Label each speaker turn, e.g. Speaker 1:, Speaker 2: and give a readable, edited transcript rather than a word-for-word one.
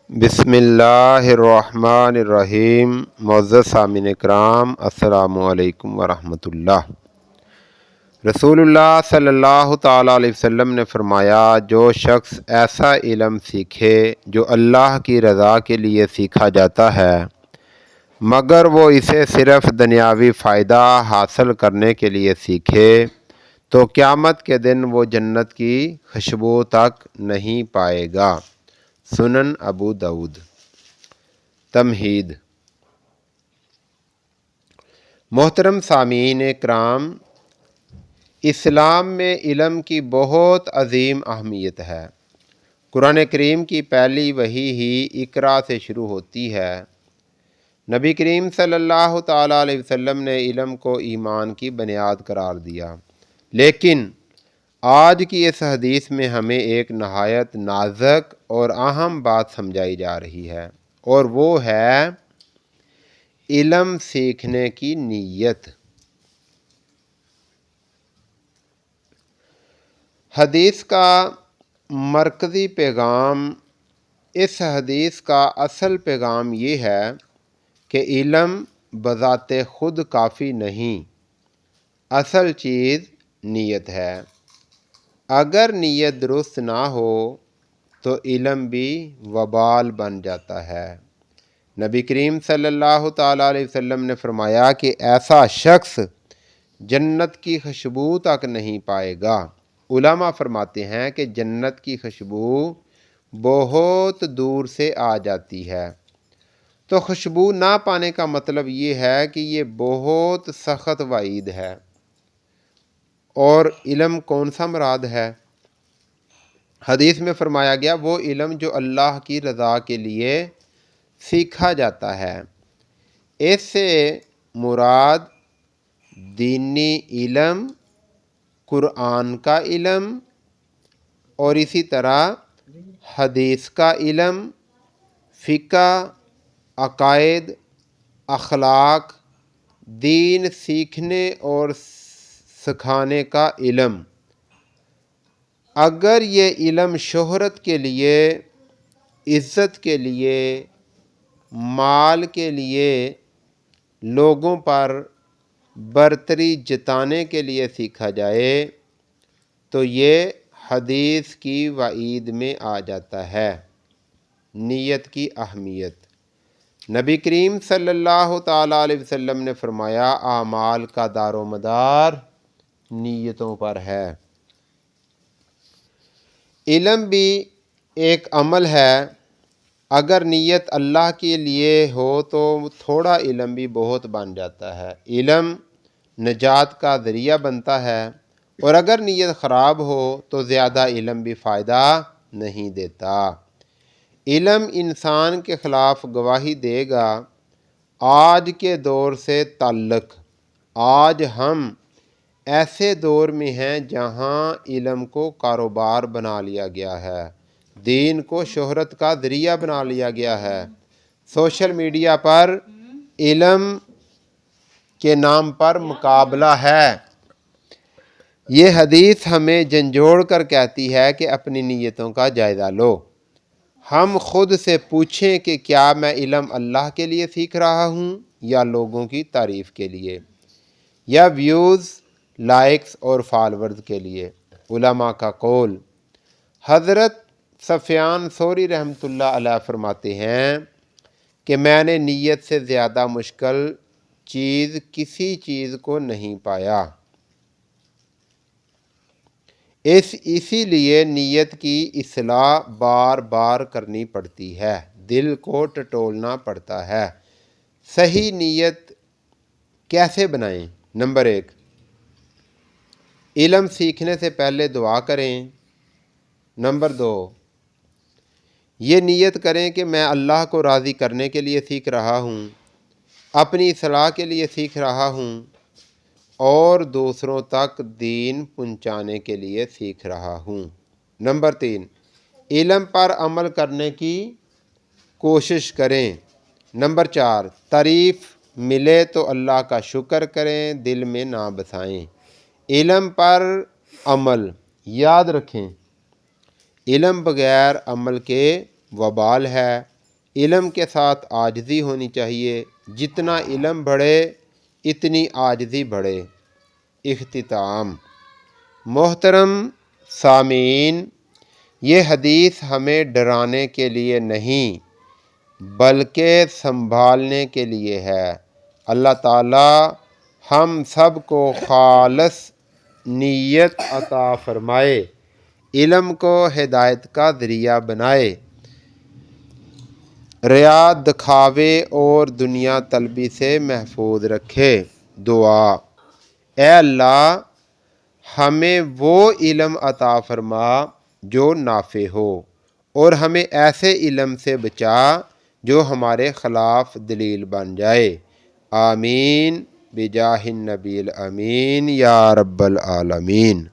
Speaker 1: بسم اللہ الرحمن الرحیم۔ معزز سامعین کرام، السلام علیکم ورحمۃ اللہ۔ رسول اللہ صلی اللہ تعالیٰ علیہ وسلم نے فرمایا، جو شخص ایسا علم سیکھے جو اللہ کی رضا کے لیے سیکھا جاتا ہے مگر وہ اسے صرف دنیاوی فائدہ حاصل کرنے کے لیے سیکھے تو قیامت کے دن وہ جنت کی خوشبو تک نہیں پائے گا۔ سنن ابو داؤد۔ تمہید۔ محترم سامعین کرام، اسلام میں علم کی بہت عظیم اہمیت ہے۔ قرآن کریم کی پہلی وحی ہی اقرا سے شروع ہوتی ہے۔ نبی کریم صلی اللہ تعالیٰ علیہ وسلم نے علم کو ایمان کی بنیاد قرار دیا، لیکن آج کی اس حدیث میں ہمیں ایک نہایت نازک اور اہم بات سمجھائی جا رہی ہے، اور وہ ہے علم سیکھنے کی نیت۔ حدیث کا مرکزی پیغام، اس حدیث کا اصل پیغام یہ ہے کہ علم بذات خود کافی نہیں، اصل چیز نیت ہے۔ اگر نیت درست نہ ہو تو علم بھی وبال بن جاتا ہے۔ نبی کریم صلی اللہ تعالیٰ علیہ وسلم نے فرمایا کہ ایسا شخص جنت کی خوشبو تک نہیں پائے گا۔ علماء فرماتے ہیں کہ جنت کی خوشبو بہت دور سے آ جاتی ہے، تو خوشبو نہ پانے کا مطلب یہ ہے کہ یہ بہت سخت وعید ہے۔ اور علم کون سا مراد ہے؟ حدیث میں فرمایا گیا وہ علم جو اللہ کی رضا کے لیے سیکھا جاتا ہے۔ اس سے مراد دینی علم، قرآن کا علم، اور اسی طرح حدیث کا علم، فقہ، عقائد، اخلاق، دین سیکھنے اور سکھانے کا علم۔ اگر یہ علم شہرت کے لیے، عزت کے لیے، مال کے لیے، لوگوں پر برتری جتانے کے لیے سیکھا جائے تو یہ حدیث کی وعید میں آ جاتا ہے۔ نیت کی اہمیت۔ نبی کریم صلی اللہ تعالیٰ علیہ وسلم نے فرمایا، اعمال کا دار و مدار نیتوں پر ہے۔ علم بھی ایک عمل ہے۔ اگر نیت اللہ کے لیے ہو تو تھوڑا علم بھی بہت بن جاتا ہے۔ علم نجات کا ذریعہ بنتا ہے، اور اگر نیت خراب ہو تو زیادہ علم بھی فائدہ نہیں دیتا۔ علم انسان کے خلاف گواہی دے گا۔ آج کے دور سے تعلق۔ آج ہم ایسے دور میں ہیں جہاں علم کو کاروبار بنا لیا گیا ہے، دین کو شہرت کا ذریعہ بنا لیا گیا ہے۔ سوشل میڈیا پر علم کے نام پر مقابلہ ہے۔ یہ حدیث ہمیں جھنجھوڑ کر کہتی ہے کہ اپنی نیتوں کا جائزہ لو۔ ہم خود سے پوچھیں کہ کیا میں علم اللہ کے لیے سیکھ رہا ہوں یا لوگوں کی تعریف کے لیے، یا ویوز، لائکس اور فالورز کے لیے؟ علماء کا قول۔ حضرت سفیان ثوری رحمۃ اللہ علیہ فرماتے ہیں کہ میں نے نیت سے زیادہ مشکل چیز کسی چیز کو نہیں پایا۔ اسی لیے نیت کی اصلاح بار بار کرنی پڑتی ہے، دل کو ٹٹولنا پڑتا ہے۔ صحیح نیت کیسے بنائیں؟ نمبر 1، علم سیکھنے سے پہلے دعا کریں۔ نمبر 2، یہ نیت کریں کہ میں اللہ کو راضی کرنے کے لیے سیکھ رہا ہوں، اپنی اصلاح کے لیے سیکھ رہا ہوں، اور دوسروں تک دین پہنچانے کے لیے سیکھ رہا ہوں۔ نمبر 3، علم پر عمل کرنے کی کوشش کریں۔ نمبر 4، تعریف ملے تو اللہ کا شکر کریں، دل میں نہ بسائیں۔ علم پر عمل۔ یاد رکھیں، علم بغیر عمل کے وبال ہے۔ علم کے ساتھ عاجزی ہونی چاہیے، جتنا علم بڑھے اتنی عاجزی بڑھے۔ اختتام۔ محترم سامعین، یہ حدیث ہمیں ڈرانے کے لیے نہیں بلکہ سنبھالنے کے لیے ہے۔ اللہ تعالی ہم سب کو خالص نیت عطا فرمائے، علم کو ہدایت کا ذریعہ بنائے، ریا، دکھاوے اور دنیا طلبی سے محفوظ رکھے۔ دعا۔ اے اللہ، ہمیں وہ علم عطا فرما جو نافع ہو، اور ہمیں ایسے علم سے بچا جو ہمارے خلاف دلیل بن جائے۔ آمین بجاہ النبی الامین یا رب العالمین۔